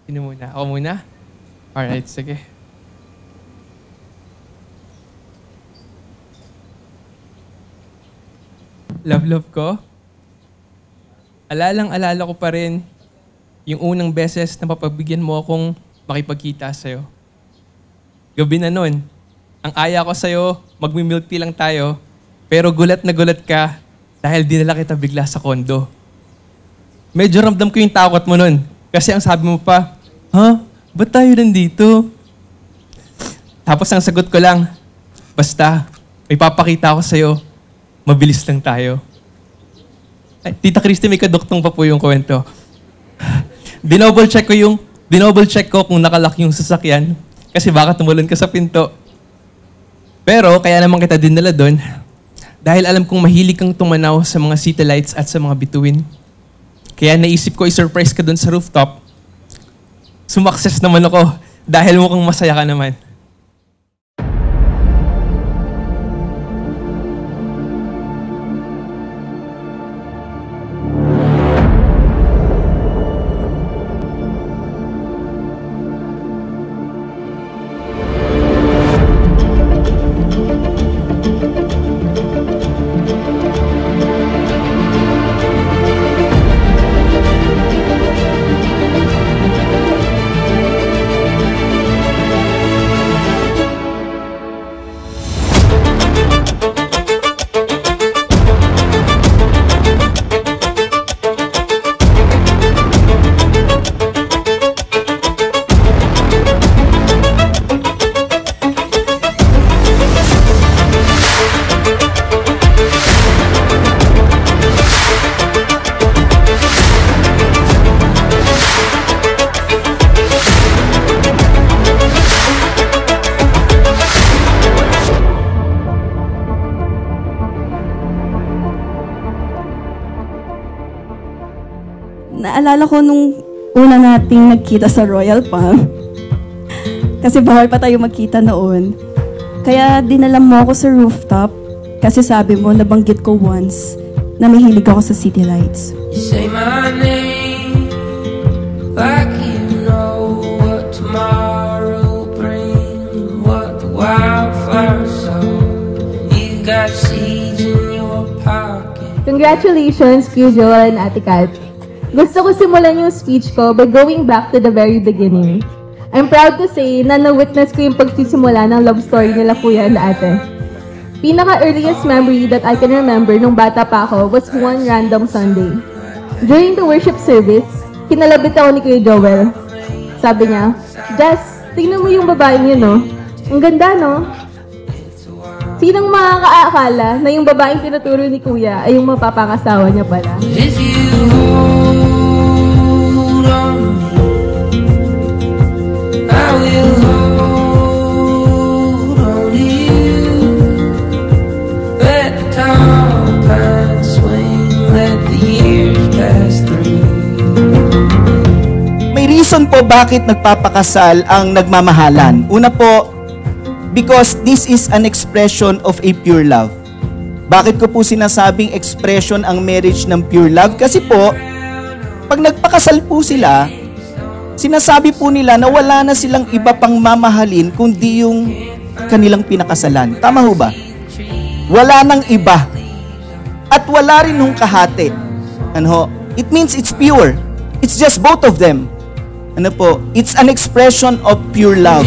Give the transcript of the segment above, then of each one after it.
Sino muna? Ako muna? Alright, sige. Love ko. Alalang-alala ko pa rin yung unang beses na papagbigyan mo akong makipagkita sa'yo. Gabi na nun, ang aya ko sa'yo, magmi-milk tea lang tayo, pero gulat na gulat ka dahil dinala kita bigla sa kondo. Medyo ramdam ko yung takot mo nun kasi ang sabi mo pa, "Ha? Ba't tayo nandito?" Tapos ang sagot ko lang, "Basta, may papakita ako sa'yo, mabilis lang tayo." Ay, Tita Christy, may kaduktong pa po yung kwento. Dinouble check ko kung nakalock yung sasakyan kasi baka tumulon ka sa pinto. Pero kaya naman kita dinala doon dahil alam kong mahilig kang tumanaw sa mga city lights at sa mga bituin. Kaya naisip ko i-surprise ka doon sa rooftop. Sumakses naman ako dahil mukhang masaya ka naman. Naalala ko nung una nating nagkita sa Royal Palm. Kasi bawal pa tayo magkita noon. Kaya dinala mo ako sa rooftop kasi sabi mo, nabanggit ko once na mahilig ako sa city lights. You say my name like you know what tomorrow brings, what the wildflowers sow. You got seeds in your pocket. Congratulations, Kuya Joel and Ate Kat. Gusto ko simulan yung speech ko by going back to the very beginning. I'm proud to say na na-witness ko yung pagsisimula ng love story nila Kuya and Ate. Pinaka-earliest memory that I can remember nung bata pa ako was one random Sunday. During the worship service, kinalabit ako ni Kuya Joel. Sabi niya, "Jess, tingnan mo yung babaeng yun, no? Ang ganda, no?" Sinong makakaakala na yung babaeng tinuturo ni Kuya ay yung mapapakasawa niya pala? If you hold on me, I will hold on to you. Let the tall pines swing, let the years pass through. May reason po bakit nagpapakasal ang nagmamahalan. Una po, because this is an expression of a pure love. Bakit ko po sinasabing expression ang marriage ng pure love? Kasi po, pag nagpakasal po sila, sinasabi po nila na wala na silang iba pang mamahalin kundi yung kanilang pinakasalan. Tama ho ba? Wala nang iba. At wala rin nung kahati. Ano ho? It means it's pure. It's just both of them. Ano po? It's an expression of pure love.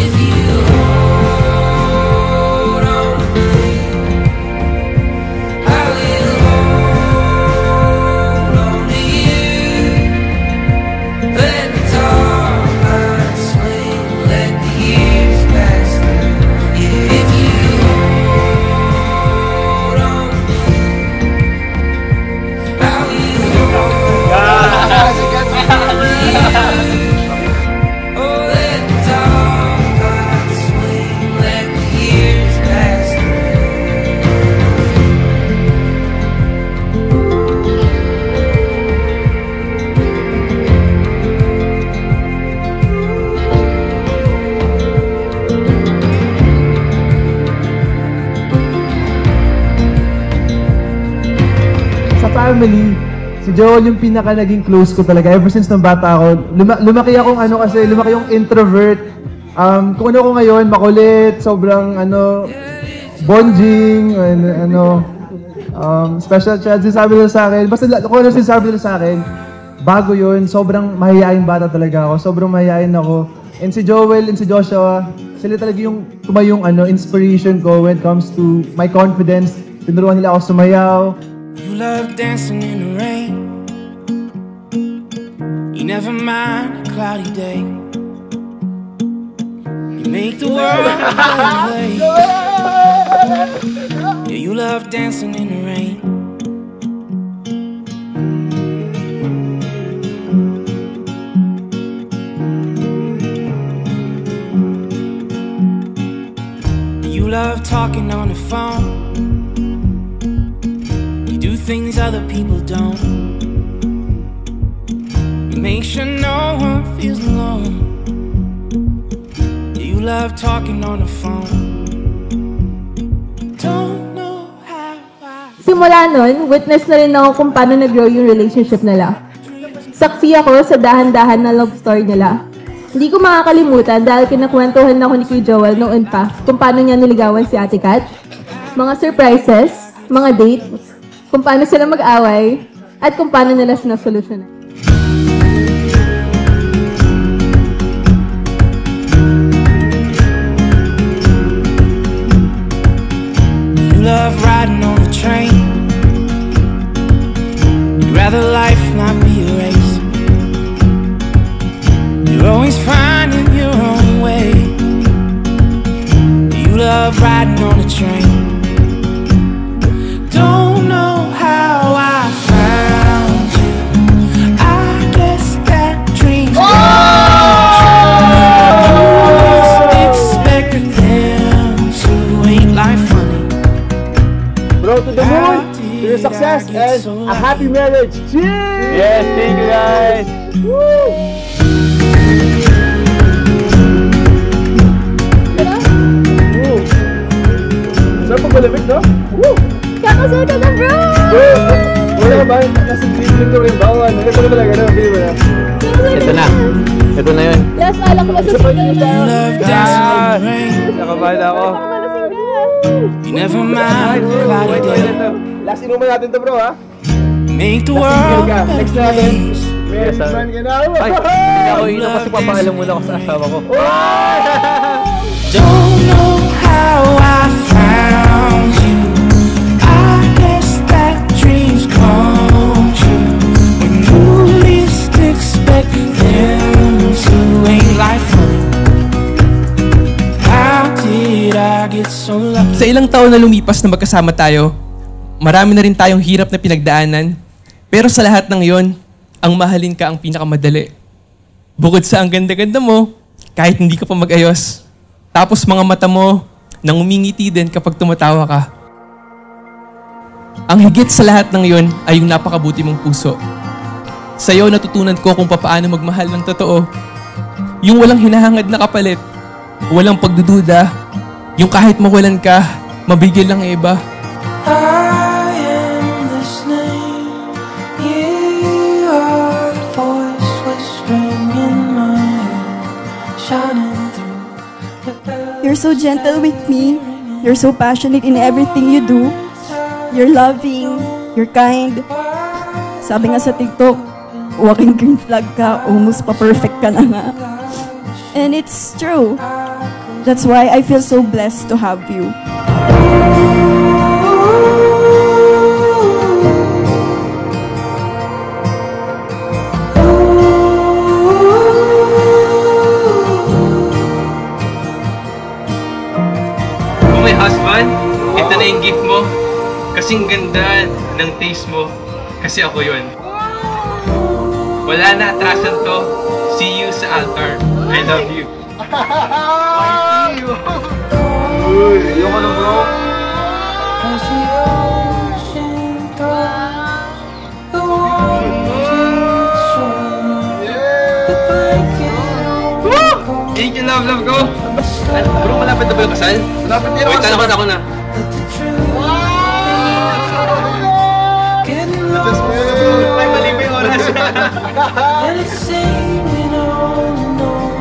Family, Si Joel yung pinaka naging close ko talaga. Ever since nung bata ako, lumaki akong lumaki yung introvert. Kung ano ko ngayon, makulit, sobrang bonding, special child, sinasabi nila sa akin. Basta kung ano sinasabi nila sa akin, bago yun, sobrang mahihain bata talaga ako. Sobrang mahihain ako. And si Joel and si Joshua, sila talaga yung tumayong inspiration ko when it comes to my confidence. Tinuruan nila ako sumayaw. You love dancing in the rain. You never mind a cloudy day. You make the world a better place. Yeah, you love dancing in the rain. You love talking on the phone. Things other people don't. You make sure no one feels alone. You love talking on the phone. Don't know how Simula nun, witness na rin ako kung paano nag-grow yung relationship nila. Saksi ako sa dahan-dahan na love story nila. Hindi ko makakalimutan dahil kinakwentuhan ako ni Kuya Joel noon pa kung paano niya niligawan si Ate Kat, mga surprises, mga dates, kung paano sila mag-away, at kung paano nila sinasolusyonan. You love riding on the train. You'd rather life not be a race. You're always finding your own way. You love riding on the train. Don't know how I found you. I guess that dreams come true. You expect them to, ain't life funny? Bro, to the moon, to your success, and a happy marriage. Cheers! Yes, thank you guys. Woo! Saan pa malamig, no? Woo! Kakasaya ka na, bro! Wala ka ba? Nasa dream ko rin ba? Nagkita ko talaga na. Ito na. Ito na yun. Last alak ko sa single na. Love dancing in the rain. Nakabahan ako. You never mind the cloudy day. Last inuman natin to, bro, ha? Make the world a better place. Yes, sir. Man ka na. Ay, hindi ako inom kasi papaalam muna ako sa asawa ko. Don't know how I found you. I guess that dreams come true. When you least expect them to, ain't life funny? How did I get so lucky? Sa ilang taon na lumipas na magkasama tayo, marami na rin tayong hirap na pinagdaanan. Pero sa lahat ng yon, ang mahalin ka ang pinakamadali. Bukod sa ang ganda-ganda mo, kahit hindi ka pa mag-ayos. Tapos mga mata mo, nang umingiti din kapag tumatawa ka. Ang higit sa lahat ng yon ay yung napakabuti mong puso. Sa'yo natutunan ko kung paano magmahal ng totoo. Yung walang hinahangad na kapalit, walang pagdududa, yung kahit mawalan ka, mabigil lang iba. I am listening. You are the voice whispering in my ear, shining through. You're so gentle with me. You're so passionate in everything you do. You're loving. You're kind. Sabi nga sa TikTok, walking green flag ka, almost pa-perfect ka na nga. And it's true. That's why I feel so blessed to have you. Kung may husband, ito na yung gift mo. Kasing ganda ng taste mo. Kasi ako yun. Wala na atrasan to. See you sa altar. I love you. Yung ano, bro? As the ocean throws the wanting shore, the blanket Thank you, love ko. Bro, malapit na ba yung kasal? Malapit yun. Wait, tanong ako na. getting lost. Just And it's singing on and on.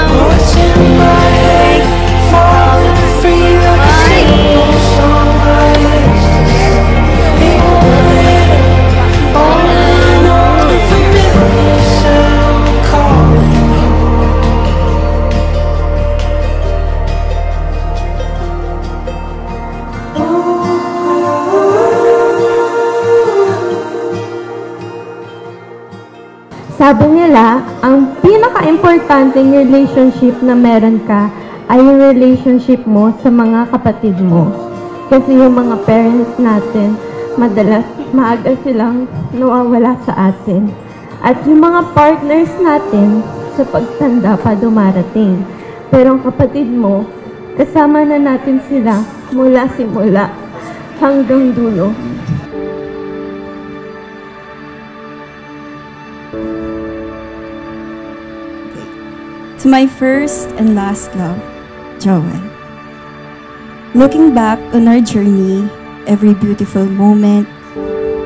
What's in my head, falling free like a simple song by ecstasy. On and on, a familiar sound calling Sabi nila, ang pinaka-importanting relationship na meron ka ay yung relationship mo sa mga kapatid mo. Kasi yung mga parents natin, madalas maaga silang nawawala sa atin. At yung mga partners natin, sa pagtanda pa dumarating. Pero ang kapatid mo, kasama na natin sila mula simula hanggang dulo. To my first and last love, Joel. Looking back on our journey, every beautiful moment,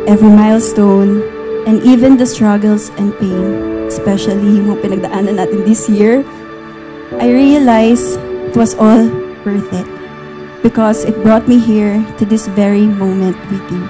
every milestone, and even the struggles and pain, especially yung mga pinagdaanan natin this year, I realized it was all worth it because it brought me here to this very moment with you.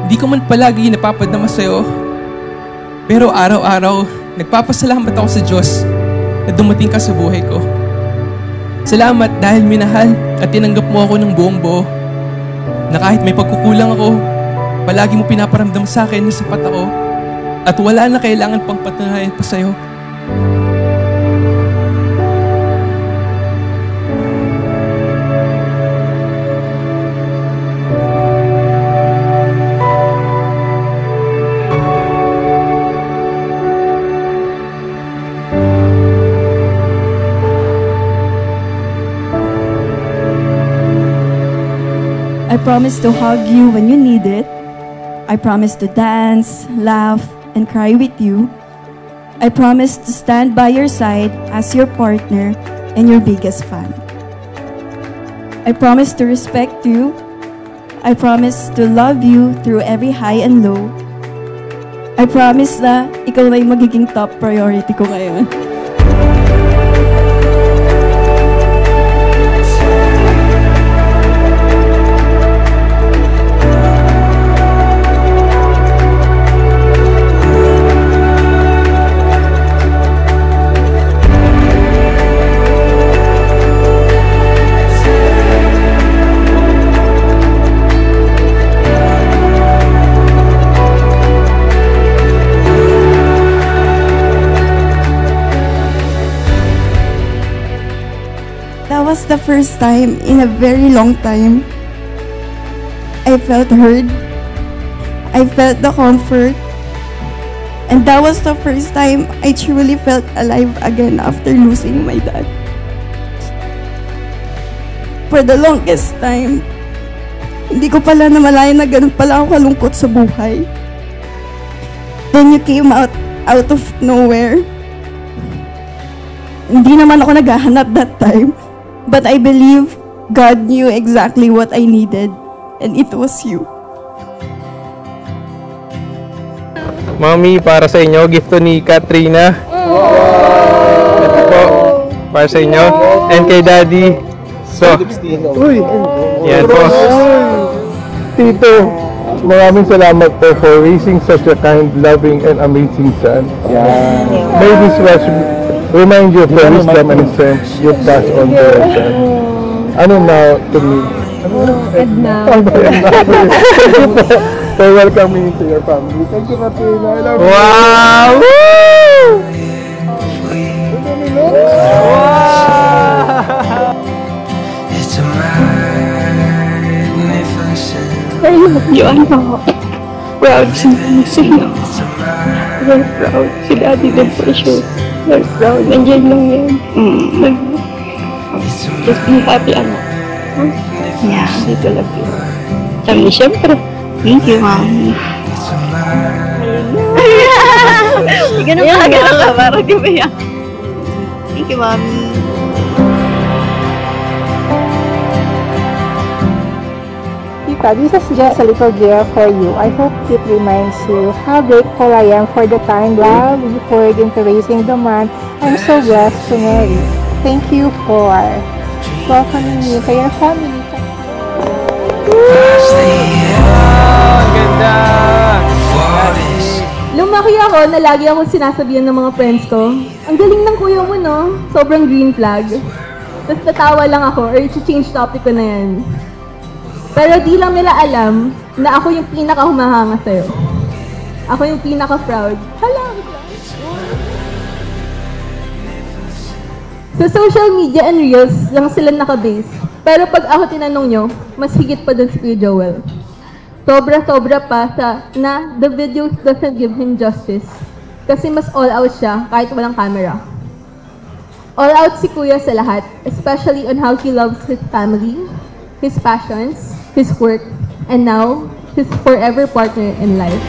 Di ko man palagi napapadama sa'yo, pero araw-araw, nagpapasalamat ako sa Diyos na dumating ka sa buhay ko. Salamat dahil minahal at tinanggap mo ako ng buong buo, na kahit may pagkukulang ako, palagi mo pinaparamdam sa akin na sapat ako at wala na kailangan pang patunayan pa sa'yo. I promise to hug you when you need it. I promise to dance, laugh, and cry with you. I promise to stand by your side as your partner and your biggest fan. I promise to respect you. I promise to love you through every high and low. I promise na ikaw na yung magiging top priority ko ngayon. That was the first time in a very long time I felt heard. I felt the comfort. And that was the first time I truly felt alive again after losing my dad. For the longest time, hindi ko pala namalayan na ganun pala ako kalungkot sa buhay. Then you came out of nowhere. Hindi naman ako naghahanap that time. But I believe God knew exactly what I needed, and it was you. Mami, para sa inyo, gift to ni Katrina. Ito po, para sa inyo. And kay Daddy. So, yan po. Tito, maraming salamat po for raising such a kind, loving, and amazing son. May this remind you of the wisdom and strength you pass on to your son. Ano now to me? Edna. Thank you for welcoming to your family. Thank you, Katrina. I love you. Wow! It's a magnificent. I love you, anak. Proud si Mama sa'yo. We're proud. Si Daddy din for sure. We're proud. Nandiyan lang yan. Just be happy, anak. Huh? Yeah. Dito love you. Sabi, siyempre. Thank you, Mami. Hindi ka na makagala ka. Parang di ba yan? Thank you, Mami. Tita, this is just a little gift for you. I hope it reminds you how grateful I am for the time, love, you poured into raising the man I'm so blessed to marry. Thank you for welcoming me to your family. Ganda! Lumaki ako na lagi akong sinasabihan ng mga friends ko, ang galing ng kuya mo, no? Sobrang green flag. Tapos natawa lang ako or i-change topic ko na yan. Pero di lang nila alam na ako yung pinaka-humahanga sa'yo. Ako yung pinaka-proud. Hala! Sa social media and reels lang sila nakabase. Pero pag ako tinanong nyo, mas higit pa dun si Kuya Joel. Sobra-sobra pa sa na the videos doesn't give him justice. Kasi mas all out siya kahit walang camera. All out si Kuya sa lahat, especially on how he loves his family, his passions, his work, and now, his forever partner in life.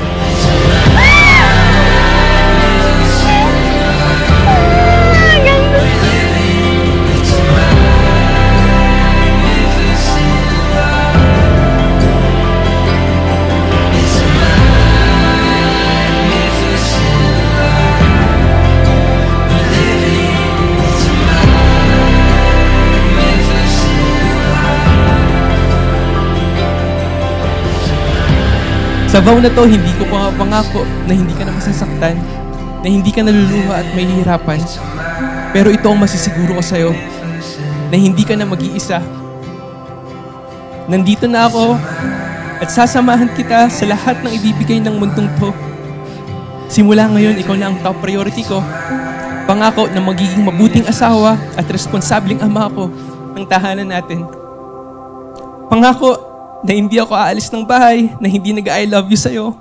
Sa vow na to, hindi ko pa pangako na hindi ka na masasaktan, na hindi ka naluluha at mahihirapan. Pero ito ang masisiguro ko sa'yo, na hindi ka na mag-iisa. Nandito na ako at sasamahan kita sa lahat ng ibibigay ng mundong to. Simula ngayon, ikaw na ang top priority ko. Pangako na magiging mabuting asawa at responsableng ama ko ng tahanan natin. Pangako na hindi ako aalis ng bahay, na hindi nag-I love you sa'yo.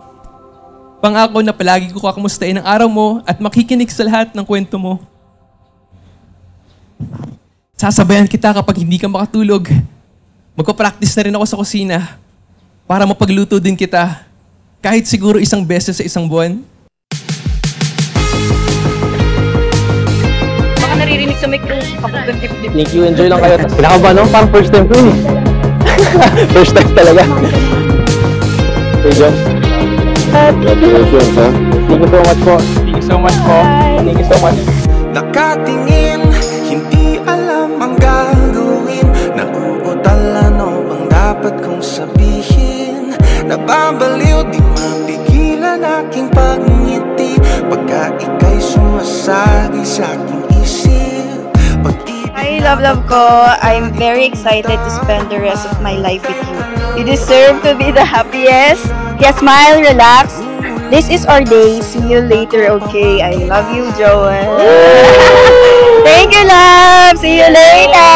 Pangako na palagi ko kakamustahin ang araw mo at makikinig sa lahat ng kwento mo. Sasabayan kita kapag hindi ka makatulog. Magpa-practice na rin ako sa kusina para mapagluto din kita. Kahit siguro isang beses sa isang buwan. Baka naririnig sa micro kapag dip-dip. Thank you, enjoy lang kayo. Pinakaba, no? Parang first time ko yun. First time talaga. Okay, John. Congratulations, ha? Thank you so much po. Thank you so much po. Thank you so much. Nakatingin, hindi alam ang gagawin. Nauutalan o ang dapat kong sabihin. Nababaliw, di mapigilan aking pagngiti. Pagka ika'y sumasagi sa aking isip. Hi, love ko. I'm very excited to spend the rest of my life with you. You deserve to be the happiest. Yeah, smile, relax. This is our day. See you later, okay? I love you, Joel. Thank you, love. See you later.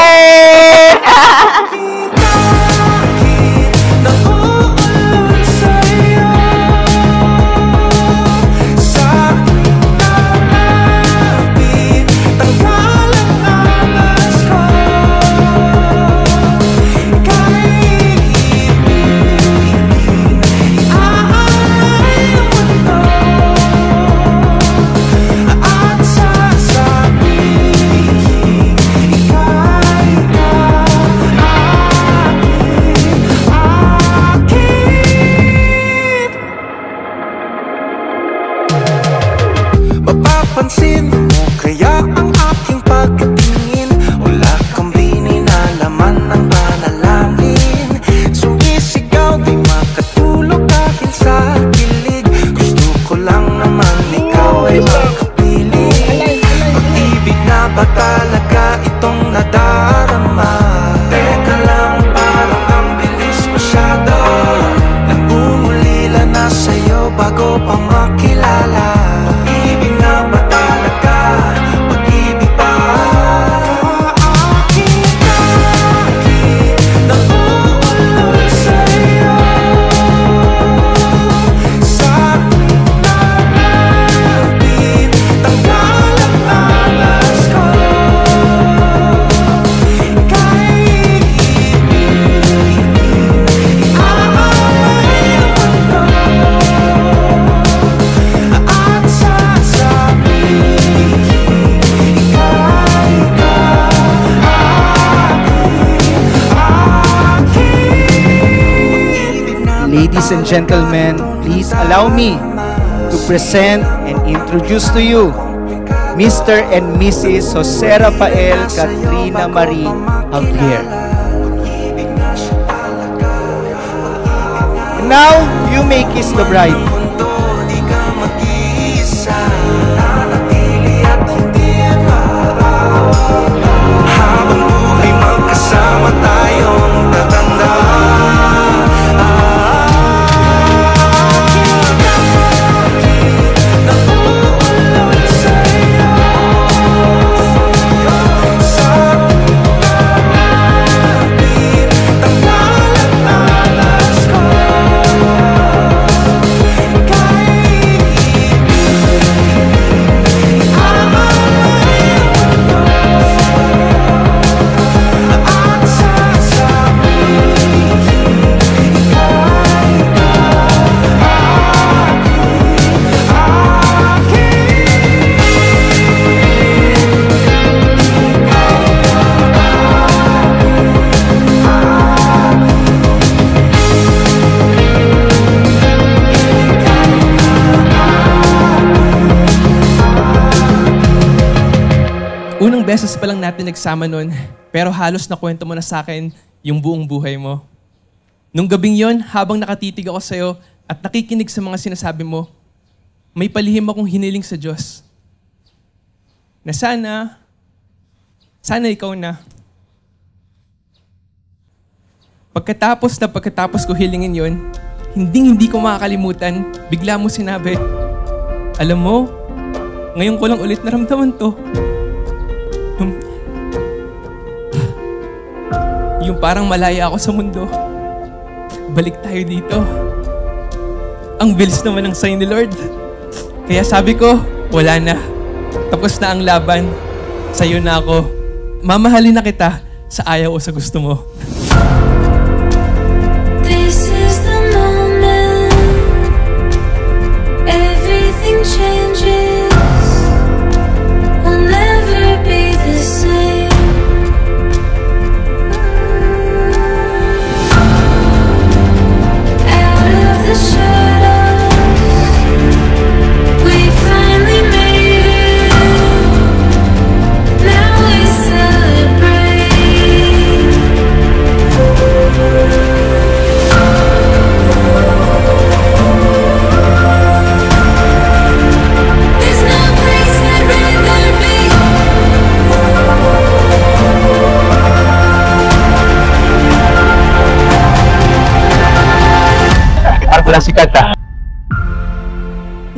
Ladies and gentlemen, please allow me to present and introduce to you Mr. and Mrs. Jose Rafael Katrina Marie Javier. And now, you may kiss the bride. Habang buhay magkasama tayong tatanda. Unang beses pa lang natin nagsama nun, pero halos nakwento mo na sa akin yung buong buhay mo. Nung gabing yon, habang nakatitig ako sa'yo at nakikinig sa mga sinasabi mo, may palihim akong hiniling sa Diyos. Na sana ikaw na. Pagkatapos ko hilingin yon, hindi ko makakalimutan, bigla mo sinabi, alam mo, ngayon ko lang ulit naramdaman to. Yung parang malaya ako sa mundo. Balik tayo dito. Ang bilis naman ng sign ni Lord. Kaya sabi ko, wala na. Tapos na ang laban. Sa'yo na ako. Mamahalin na kita sa ayaw o sa gusto mo. This is the moment. Everything changes. We'll never be the same. Out of the shadows, we finally made it. Now we celebrate. There's no place I'd rather be.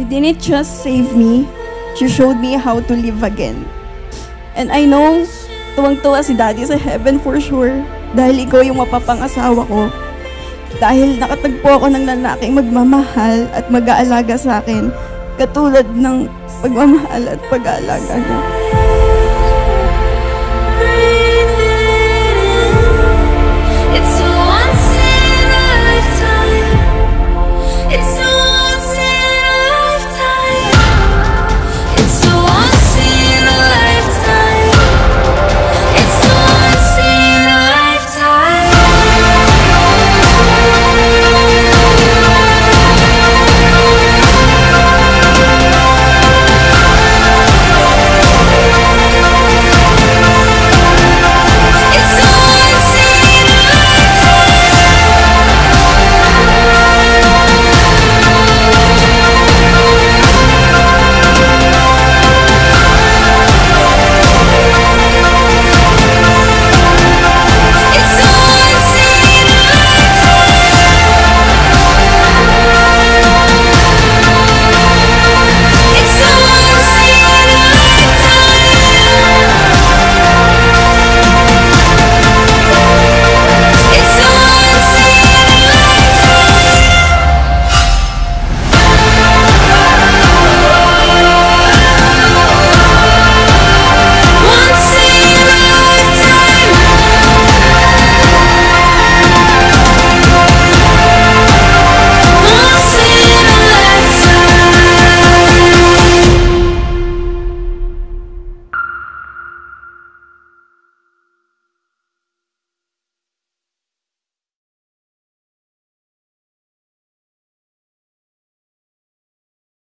You didn't just save me, you showed me how to live again. And I know, tuwang-tuwa si Daddy sa heaven for sure, dahil ikaw yung mapapangasawa ko. Dahil nakatagpo ako ng lalaking magmamahal at mag-aalaga sa akin, katulad ng pagmamahal at pag-aalaga niya.